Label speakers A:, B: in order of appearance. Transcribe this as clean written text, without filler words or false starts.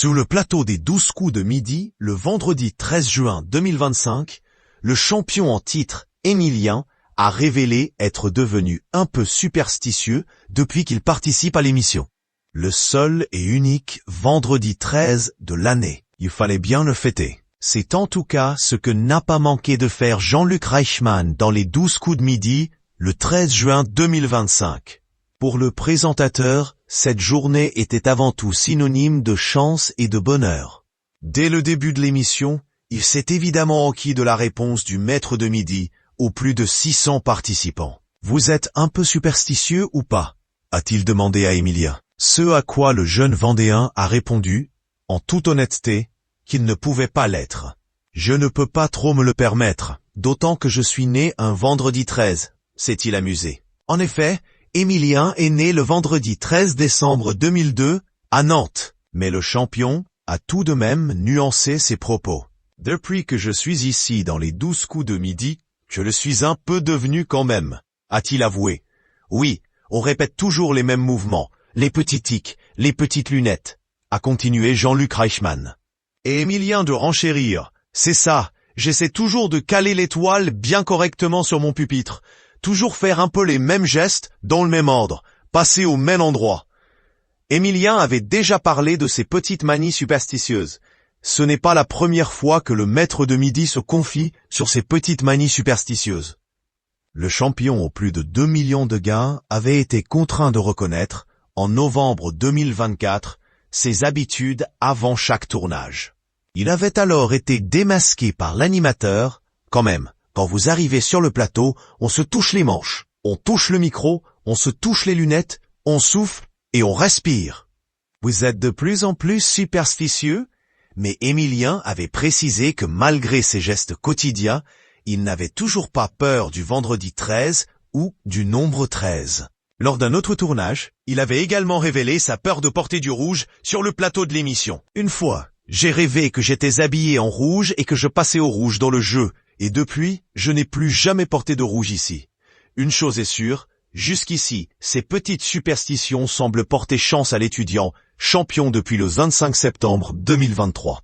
A: Sur le plateau des 12 coups de midi, le vendredi 13 juin 2025, le champion en titre, Emilien, a révélé être devenu un peu superstitieux depuis qu'il participe à l'émission. Le seul et unique vendredi 13 de l'année. Il fallait bien le fêter. C'est en tout cas ce que n'a pas manqué de faire Jean-Luc Reichmann dans les 12 coups de midi, le 13 juin 2025. Pour le présentateur, cette journée était avant tout synonyme de chance et de bonheur. Dès le début de l'émission, il s'est évidemment enquis de la réponse du maître de midi aux plus de 600 participants. « Vous êtes un peu superstitieux ou pas ?» a-t-il demandé à Emilien. Ce à quoi le jeune Vendéen a répondu, en toute honnêteté, qu'il ne pouvait pas l'être. « Je ne peux pas trop me le permettre, d'autant que je suis né un vendredi 13, s'est-il amusé. En effet, Emilien est né le vendredi 13 décembre 2002, à Nantes. Mais le champion a tout de même nuancé ses propos. « Depuis que je suis ici dans les 12 coups de midi, je le suis un peu devenu quand même, a-t-il avoué. Oui, on répète toujours les mêmes mouvements, les petits tics, les petites lunettes, a continué Jean-Luc Reichmann. Et Emilien de renchérir, c'est ça, j'essaie toujours de caler l'étoile bien correctement sur mon pupitre, toujours faire un peu les mêmes gestes dans le même ordre, passer au même endroit. Emilien avait déjà parlé de ses petites manies superstitieuses. Ce n'est pas la première fois que le maître de midi se confie sur ses petites manies superstitieuses. Le champion aux plus de 2 millions de gains avait été contraint de reconnaître, en novembre 2024, ses habitudes avant chaque tournage. Il avait alors été démasqué par l'animateur. Quand même, quand vous arrivez sur le plateau, on se touche les manches, on touche le micro, on se touche les lunettes, on souffle et on respire. Vous êtes de plus en plus superstitieux? Mais Emilien avait précisé que malgré ses gestes quotidiens, il n'avait toujours pas peur du vendredi 13 ou du nombre 13. Lors d'un autre tournage, il avait également révélé sa peur de porter du rouge sur le plateau de l'émission. Une fois, j'ai rêvé que j'étais habillé en rouge et que je passais au rouge dans le jeu, et depuis, je n'ai plus jamais porté de rouge ici. Une chose est sûre, jusqu'ici, ces petites superstitions semblent porter chance à l'étudiant, champion depuis le 25 septembre 2023.